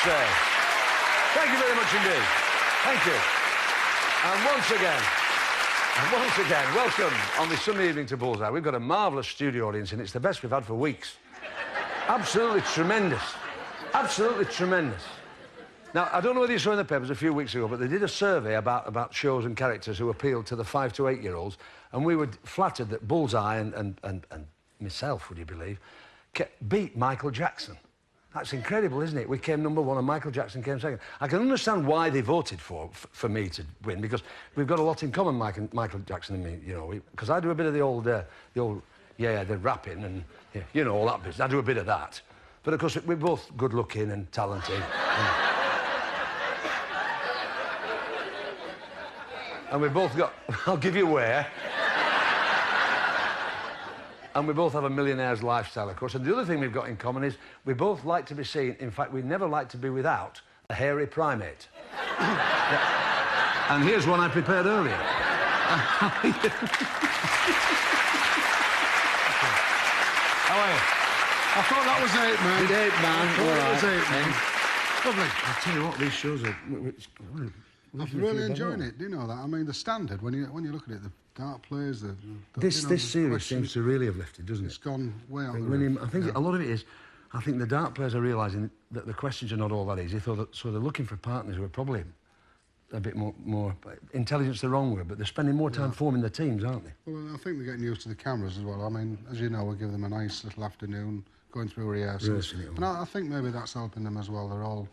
say. Thank you very much indeed. Thank you. And once again, welcome on this Sunday evening to Bullseye. We've got a marvellous studio audience, and it's the best we've had for weeks. Absolutely tremendous. Absolutely tremendous. Now, I don't know whether you saw in the papers a few weeks ago, but they did a survey about shows and characters who appealed to the 5 to 8-year-olds, and we were flattered that Bullseye and myself, would you believe, beat Michael Jackson. That's incredible, isn't it? We came #1 and Michael Jackson came second. I can understand why they voted for me to win, because we've got a lot in common, Michael Jackson and me, you know, because I do a bit of the old the rapping and, you know, all that business. I do a bit of that. But, of course, we're both good-looking and talented. And we both got... I'll give you where. And we both have a millionaire's lifestyle, of course. And the other thing we've got in common is we both like to be seen. In fact, we never like to be without a hairy primate. And here's one I prepared earlier. How are you? I thought that was 8, man. Did 8, man. That was 8, man. Lovely. I'll tell you what, these shows are... I'm really enjoying it. Do you know that? I mean, the standard, when you look at it, the dart players, This series seems to really have lifted, doesn't it? It's gone way out the I think a lot of it is, I think the dart players are realising that the questions are not all that easy, so they're looking for partners who are probably a bit more intelligence, the wrong word, but they're spending more time forming the teams, aren't they? Well, I think they're getting used to the cameras as well. I mean, as you know, we give them a nice little afternoon going through rehearsals. And I think maybe that's helping them as well. They're all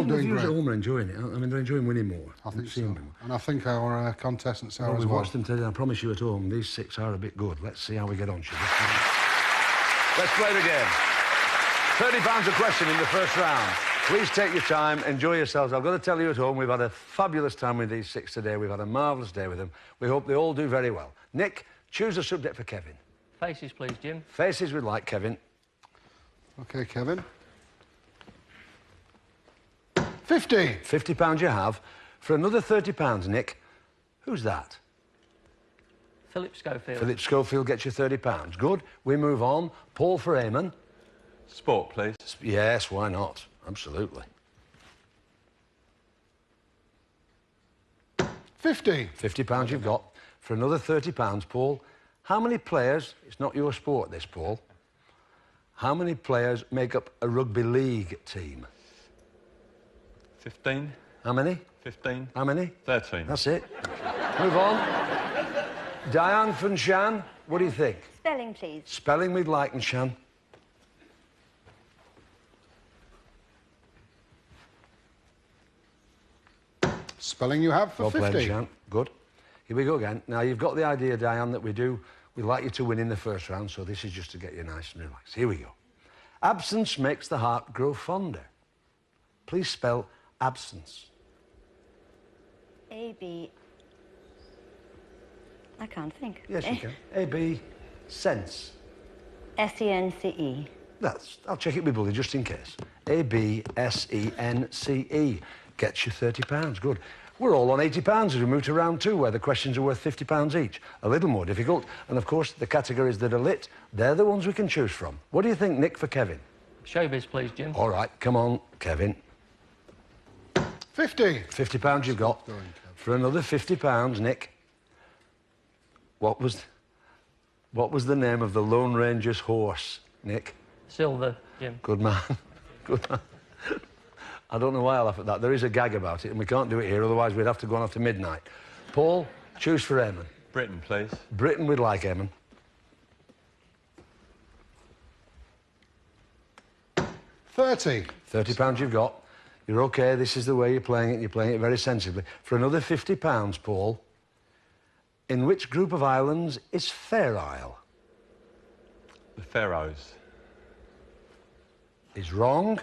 doing great. At home are enjoying it. I mean, they're enjoying winning more. I think so. And I think our contestants are as well. We've watched them today. I promise you at home, these 6 are a bit good. Let's see how we get on, shall we? Let's play the game. £30 a question in the first round. Please take your time, enjoy yourselves. I've got to tell you at home, we've had a fabulous time with these 6 today. We've had a marvellous day with them. We hope they all do very well. Nick, choose a subject for Kevin. Faces, please, Jim. Faces we'd like, Kevin. OK, Kevin. 50. £50 you have. For another £30, Nick, who's that? Philip Schofield. Philip Schofield gets you £30. Good. We move on. Paul for Eamon. Sport, please. Yes, why not? Absolutely. 50. £50 you've got. For another £30, Paul, how many players... It's not your sport, this, Paul. How many players make up a rugby league team? 15. How many? 15. How many? 13. That's it. Move on. Diane from Shan, what do you think? Spelling, please. Spelling we'd like, and Shan. Spelling you have for well 50. Played, Shan. Good. Here we go again. Now, you've got the idea, Diane, that we'd like you to win in the first round, so this is just to get you nice and relaxed. Here we go. Absence makes the heart grow fonder. Please spell absence. A-B... I can't think. Yes, you can. A-B... sense. S-E-N-C-E. I'll check it with Bully, just in case. A-B-S-E-N-C-E. Gets you £30. Good. We're all on £80 as we move to round 2, where the questions are worth £50 each. A little more difficult. And, of course, the categories that are lit, they're the ones we can choose from. What do you think, Nick, for Kevin? Showbiz, please, Jim. All right, come on, Kevin. 50. £50 you've got. For another £50, Nick, what was the name of the Lone Ranger's horse, Nick? Silver, Jim. Good man. Good man. I don't know why I laugh at that. There is a gag about it, and we can't do it here, otherwise we'd have to go on after midnight. Paul, choose for Eamon. Britain, please. Britain we'd like, Eamon. 30. £30 you've got. You're OK, this is the way you're playing it. You're playing it very sensibly. For another £50, Paul, in which group of islands is Fair Isle? The Faroes. Is wrong.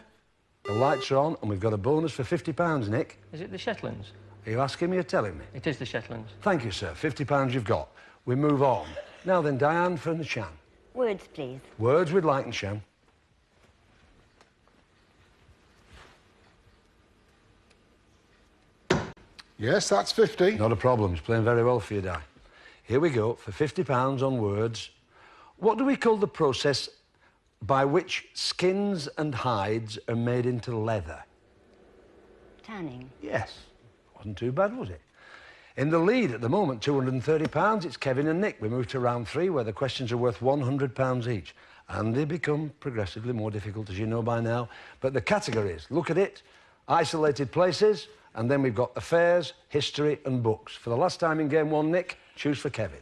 The lights are on, and we've got a bonus for £50, Nick. Is it the Shetlands? Are you asking me or telling me? It is the Shetlands. Thank you, sir. £50 you've got. We move on. Now then, Diane from the Shan. Words, please. Words we'd like in Shan. Yes, that's 50. Not a problem. He's playing very well for you, Di. Here we go. For £50 on words. What do we call the process by which skins and hides are made into leather? Tanning. Yes. Wasn't too bad, was it? In the lead at the moment, £230, it's Kevin and Nick. We move to round 3, where the questions are worth £100 each. And they become progressively more difficult, as you know by now. But the categories, look at it, isolated places, and then we've got affairs, history and books. For the last time in game 1, Nick, choose for Kevin.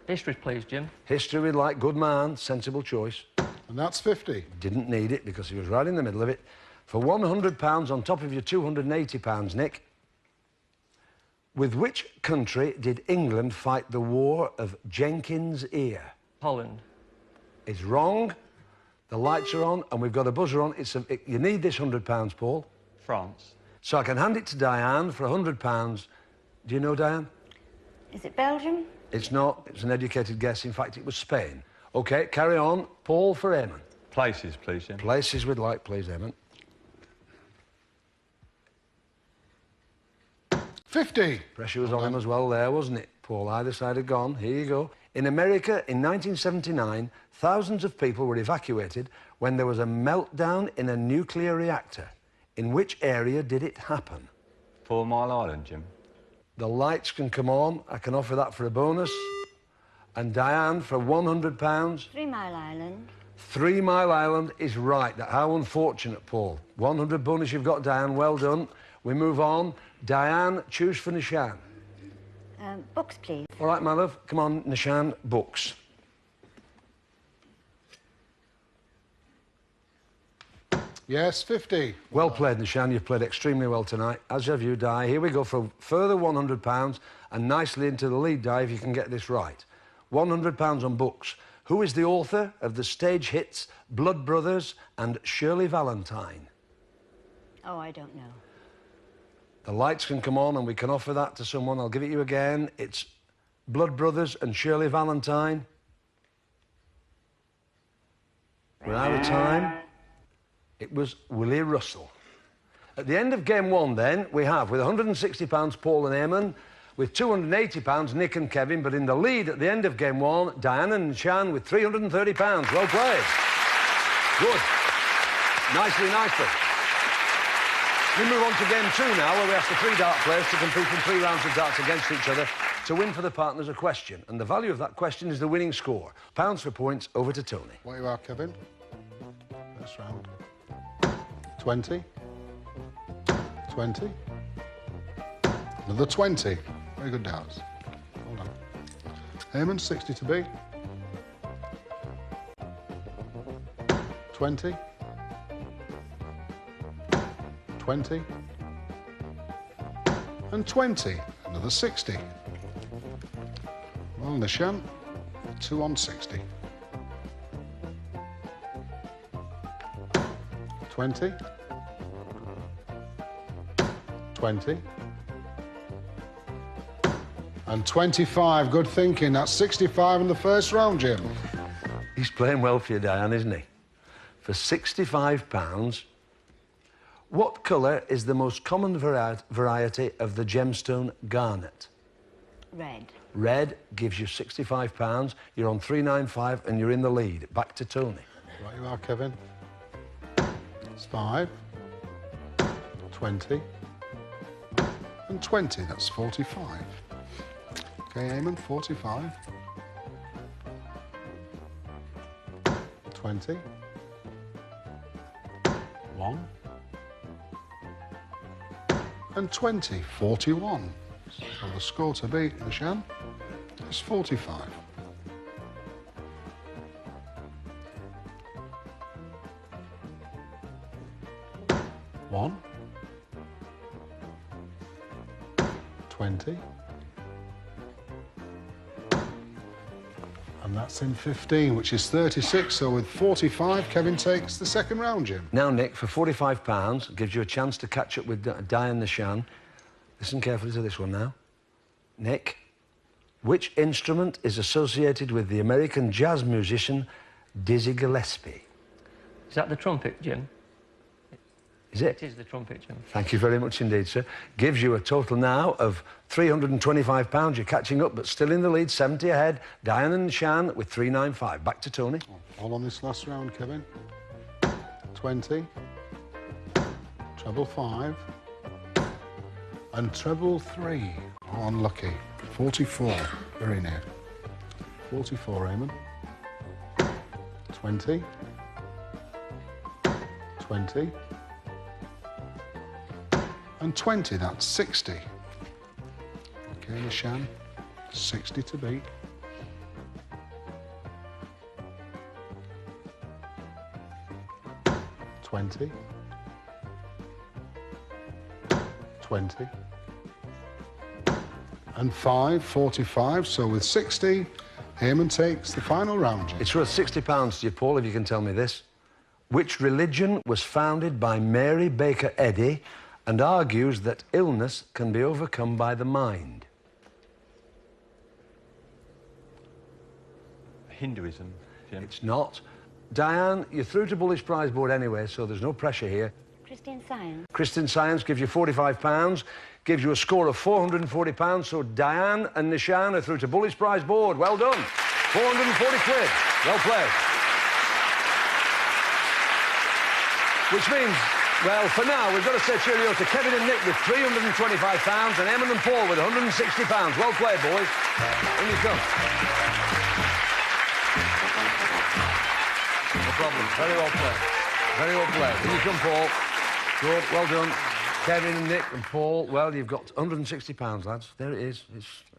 History, please, Jim. History we'd like, good man, sensible choice. And that's 50. Didn't need it because he was right in the middle of it. For £100 on top of your £280, Nick, with which country did England fight the War of Jenkins' Ear? Holland. It's wrong. The lights are on and we've got a buzzer on. You need this £100, Paul. France. So I can hand it to Diane for £100. Do you know, Diane? Is it Belgium? It's not. It's an educated guess. In fact, it was Spain. OK, carry on. Paul for Eamon. Places, please, Jim. Places we'd like, please, Eamon. 50. Pressure was on him as well there, wasn't it? Paul, either side had gone. Here you go. In America, in 1979, thousands of people were evacuated when there was a meltdown in a nuclear reactor. In which area did it happen? 4 Mile Island, Jim. The lights can come on. I can offer that for a bonus. And Diane, for £100. 3 Mile Island. 3 Mile Island is right. How unfortunate, Paul. 100 bonus you've got, Diane. Well done. We move on. Diane, choose for Nishan. Books, please. All right, my love. Come on, Nishan, books. Yes, 50. Well played, Nishan. You've played extremely well tonight, as have you, Di. Here we go for a further £100 and nicely into the lead, Di, if you can get this right. £100 on books. Who is the author of the stage hits Blood Brothers and Shirley Valentine? Oh, I don't know. The lights can come on and we can offer that to someone. I'll give it you again. It's Blood Brothers and Shirley Valentine. We're out of time. It was Willie Russell. At the end of game 1, then, we have, with £160, Paul and Eamon, with £280, Nick and Kevin, but in the lead at the end of game 1, Diana and Shan with £330. Well played. Good. Nicely. We move on to game 2 now, where we ask the 3 dart players to compete in 3 rounds of darts against each other to win for the partners a question. And the value of that question is the winning score. Pounds for points, over to Tony. What you are, Kevin? First round. 20. 20. Another 20. Very good darts. Hold on. Eamon, 60 to beat. 20. 20. And 20. Another 60. Well, Nishan, 2 on 60. 20. 20. And 25. Good thinking. That's 65 in the first round, Jim. He's playing well for you, Diane, isn't he? For £65, what colour is the most common variety of the gemstone garnet? Red. Red gives you £65. You're on 395 and you're in the lead. Back to Tony. Right you are, Kevin. It's 5. 20. And 20. That's 45. OK, Eamon, 45. 20. 1. And 20. 41. So the score to beat, Nishan, is 45. 1. 20. And that's in 15, which is 36. So with 45, Kevin takes the second round, Jim. Now, Nick, for £45, gives you a chance to catch up with Diane Nishan. Listen carefully to this one now. Nick, which instrument is associated with the American jazz musician Dizzy Gillespie? Is that the trumpet, Jim? Is it? It is the trumpet, Jim. Thank you very much indeed, sir. Gives you a total now of £325. You're catching up, but still in the lead, 70 ahead. Diane and Shan with 395. Back to Tony. All on this last round, Kevin. 20. Treble 5. And treble 3. Oh, unlucky. 44. Very near. 44, Eamon. 20. 20. And 20, that's 60. Okay, Nishan. 60 to beat. 20. 20. And 5, 45. So with 60, Eamon takes the final round. It's worth £60 to you, Paul, if you can tell me this. Which religion was founded by Mary Baker Eddy and argues that illness can be overcome by the mind? Hinduism, Jim. It's not. Diane, you're through to Bullish Prize Board anyway, so there's no pressure here. Christian Science. Christian Science gives you £45, gives you a score of £440, so Diane and Nishan are through to Bullish Prize Board. Well done. 440 quid. Well played. Which means, well, for now, we've got to say cheerio to Kevin and Nick with £325 and Eamon and Paul with £160. Well played, boys. In you come. No problem. Very well played. Very well played. In you come, Paul. Good. Well done. Kevin and Nick and Paul. Well, you've got £160, lads. There it is.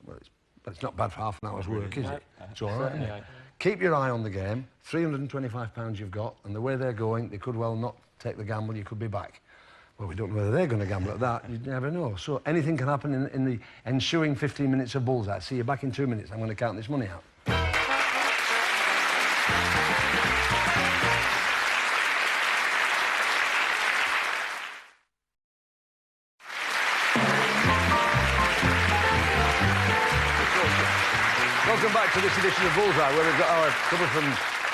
But it's not bad for half an hour's work, is it? It's all right, isn't it? Keep your eye on the game. £325 you've got, and the way they're going, they could well not take the gamble. You could be back. Well, we don't know whether they're going to gamble at that. You never know. So anything can happen in the ensuing 15 minutes of Bullseye. See you back in 2 minutes. I'm going to count this money out. Welcome back to this edition of Bullseye, where we've got our couple from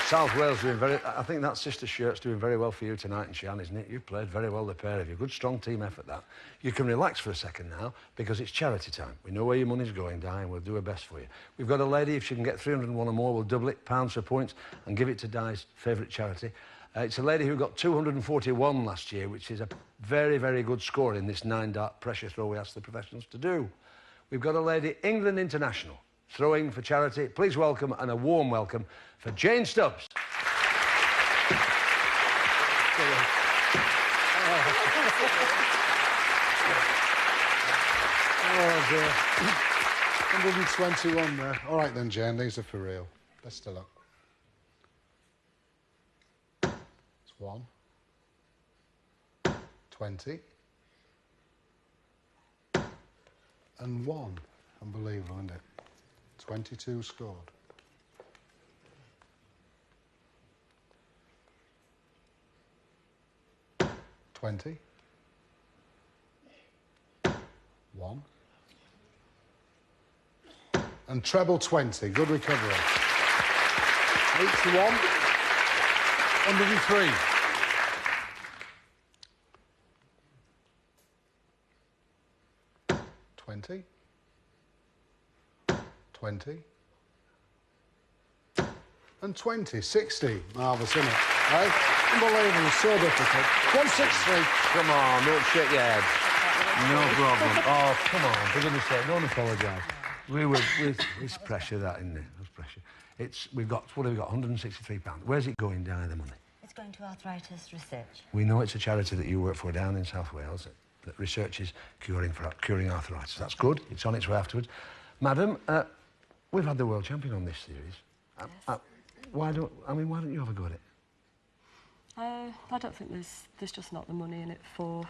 South Wales doing very... I think that sister shirt's doing very well for you tonight, and Sian, isn't it? You've played very well, the pair of you. Good, strong team effort, that. You can relax for a second now, because it's charity time. We know where your money's going, Di, and we'll do our best for you. We've got a lady, if she can get 301 or more, we'll double it, pounds for points, and give it to Di's favourite charity. It's a lady who got 241 last year, which is a very, very good score in this 9-dart pressure throw we asked the professionals to do. We've got a lady, England International, throwing for charity. Please welcome, and a warm welcome, for Jane Stubbs. Oh, dear. 121 there. All right then, Jane, these are for real. Best of luck. It's 1. 20. And 1. Unbelievable, isn't it? 22 scored. 20. 1. And treble 20. Good recovery. 81. 103. 20. 20. And 20. 60. Marvellous, isn't it? Right? Unbelievable. So difficult. 163. Come on, don't shake your head. No problem. Oh, come on, for goodness sake, don't apologise. It's pressure, that, isn't it? It's pressure. We've got, what have we got, £163. Where's it going, down, the money? It's going to arthritis research. We know it's a charity that you work for down in South Wales that researches curing arthritis. That's good. It's on its way afterwards. Madam, we've had the world champion on this series. Yes. Why don't you have a go at it? I don't think there's just not the money in it for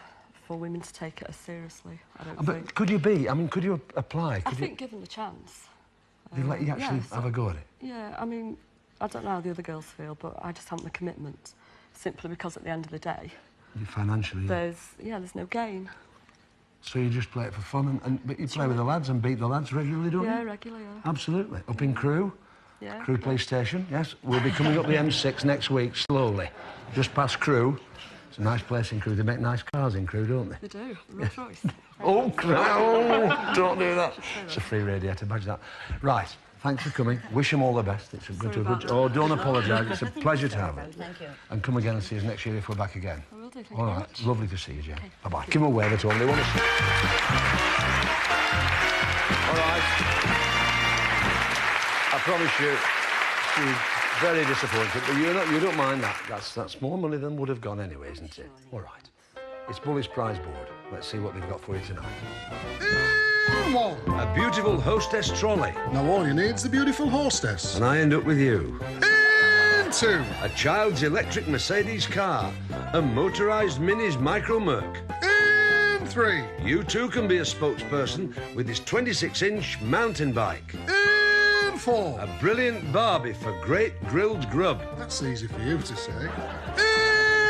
women to take it as seriously. I don't but think. Could you be? I mean, could you apply? I think given the chance. They let you actually have a go at it? Yeah, I mean, I don't know how the other girls feel, but I just haven't the commitment, simply because at the end of the day... Financially... There's no gain. So you just play it for fun, but you play with the lads and beat the lads regularly, don't you? Yeah, regularly, yeah. Absolutely. Up in Crewe? Yeah. Crewe Police Station, yes. We'll be coming up the M6 next week, slowly. Just past Crewe. It's a nice place in Crewe. They make nice cars in Crewe, don't they? They do. Rolls Royce. Oh, don't do that. It's a free radiator badge, that. Right. Thanks for coming. Wish them all the best. It's a good. Oh, don't apologise. It's a pleasure to have you. Thank you. And come again and see us next year if we're back again. I will do, thank you All very right. much. Lovely to see you, Jen. Bye-bye. Give them a wave at all. They want to see. All right. I promise you, she's very disappointed, but you don't mind that. That's more money than would have gone anyway, isn't it? All right. It's Bully's prize board. Let's see what they've got for you tonight. One. A beautiful hostess trolley. Now all you need's the beautiful hostess. And I end up with you. In 2. A child's electric Mercedes car. A motorised Mini's Micro Merc. In 3. You too can be a spokesperson with this 26-inch mountain bike. In 4. A brilliant Barbie for great grilled grub. That's easy for you to say.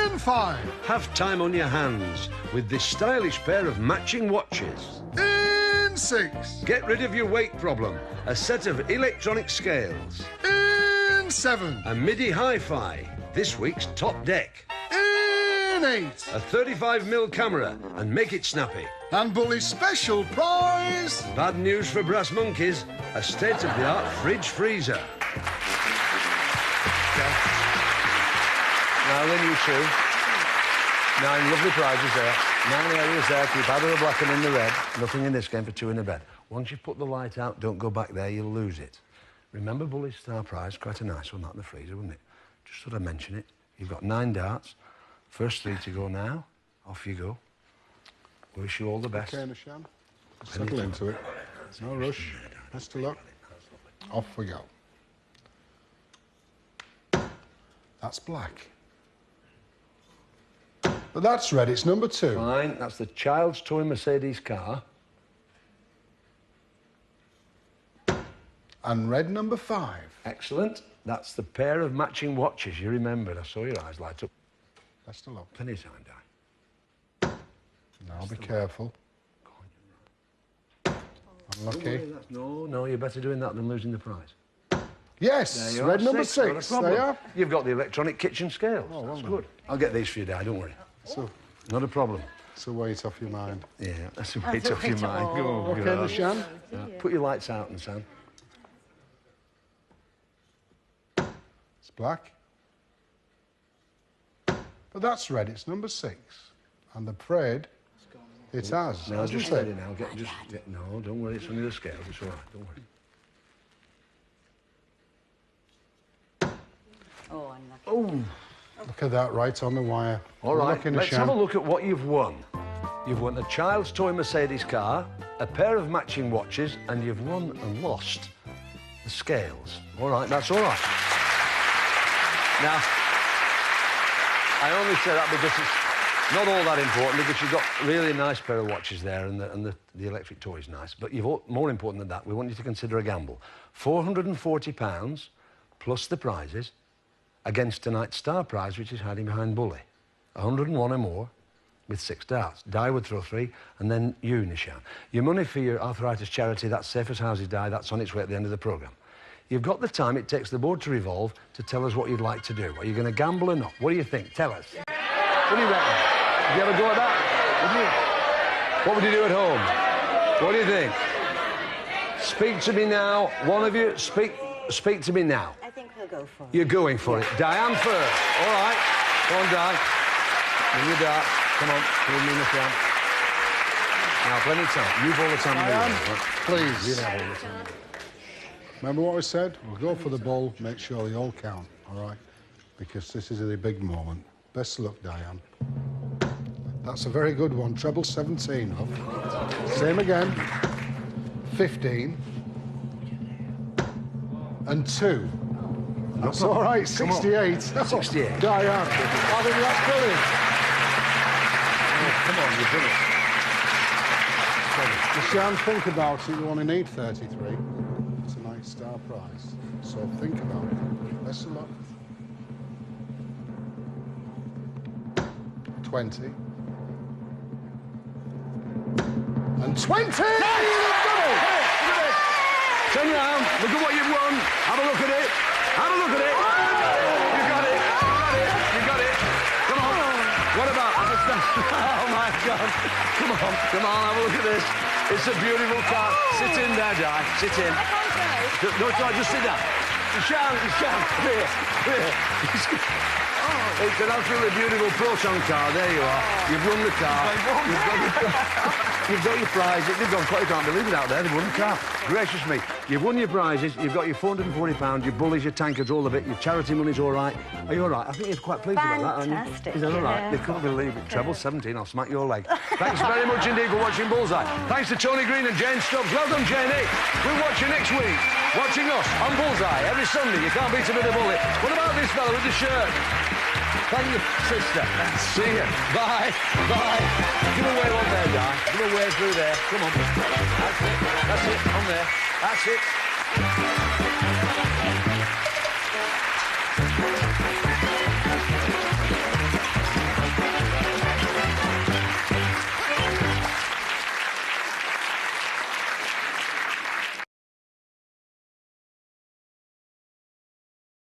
In 5. Have time on your hands with this stylish pair of matching watches. In 6. Get rid of your weight problem. A set of electronic scales. In 7. A MIDI hi-fi. This week's top deck. In 8. A 35mm camera and make it snappy. And Bully's special prize. Bad news for brass monkeys. A state-of-the-art fridge freezer. Now then, you two. 9 lovely prizes there. 9 areas there. Keep either the black and in the red. Nothing in this game for 2 in the bed. Once you've put the light out, don't go back there, you'll lose it. Remember Bully's star prize? Quite a nice one, that in the freezer, wasn't it? Just sort of mention it. You've got 9 darts. First 3 to go now. Off you go. Wish you all the best. Okay, Nishan. Settle into it. No rush. Best of luck. Off we go. That's black. But that's red. It's number 2. Fine, that's the child's toy Mercedes car. And red number 5. Excellent. That's the pair of matching watches. You remembered. I saw your eyes light up. Best of luck. Plenty of time, Di. Now be careful. Unlucky. No, you're better doing that than losing the prize. Yes, There you red are, number 6. Not a 6. problem. They are. You've got the electronic kitchen scales. Oh, well That's done. good. I'll get these for you, Di. Don't worry. So, Not a problem. it's a weight off your mind. Yeah, that's a weight off your mind. Oh, Okay, God. Nishan. Put your lights out, and Sam. It's black. But that's red. It's number 6. And the parade, it has. No, hasn't just it? steady now. No, don't worry. It's only the scales. It's all right. Don't worry. Oh, unlucky. Oh. Look at that, right on the wire. All right, Lucky, let's Nishan. have a look at what you've won. You've won a child's toy Mercedes car, a pair of matching watches, and you've won and lost the scales. All right, that's all right. Now, I only say that because it's not all that important, because you've got really a nice pair of watches there, and the electric toy is nice. But more important than that, we want you to consider a gamble. £440 plus the prizes against tonight's star prize, which is hiding behind Bully. 101 or more with 6 darts. Di would throw 3, and then you, Nishan. Your money for your arthritis charity, that's Safe as Houses, Di, that's on its way at the end of the programme. You've got the time it takes the board to revolve to tell us what you'd like to do. Are you going to gamble or not? What do you think? Tell us. What do you reckon? Would you ever go at that? What would you do at home? What do you think? Speak to me now. One of you, speak to me now. I think we'll go for it. You're going for it. Diane first. All right. Come on, Di. Bring your dart. Come on. Give me the front. Now, plenty of time. You've all the time. Diane, you want, right? please. You have all the time. Remember what we said? We'll go for the ball, make sure they all count, all right? Because this is a big moment. Best of luck, Diane. That's a very good one. Treble 17, love. Same again. 15. And 2. That's all right, 68. 68. Diane. I think that's brilliant. Oh, come on, you've done it. If you can't think about it, you only need 33. It's a nice star prize. So think about it. Best of luck. 20. And 20! Turn around. Look at what you've won. Have a look at it. Have a look at it. You got it. You got it. Come on. What about? Oh my God. Come on. Have a look at this. It's a beautiful car. Sit in there, Di. Sit in. No, it's all right, just sit down. You shan't. Come here. It's an absolutely beautiful proton car. There you are. You've won the car. You've got your prizes. They've gone quite. You can't believe it out there. They've won the car. Gracious me. You've won your prizes. You've got your £440. Your bullies, your tankards, all of it. Your charity money's all right. Are you all right? I think you're quite pleased about that, aren't you? Fantastic, Is that all right? yeah. They couldn't believe it. Treble 17. I'll smack your leg. Thanks very much indeed for watching Bullseye. Thanks to Tony Green and Jane Stubbs. Well done, Janie. We'll watch you next week. Watching us on Bullseye every Sunday. You can't beat a bit of bully. What about this fella with the shirt? Thank you, sister. See you. Bye. Bye. Give a wave on there, guy. Give a wave through there. Come on. That's it. On there. That's it.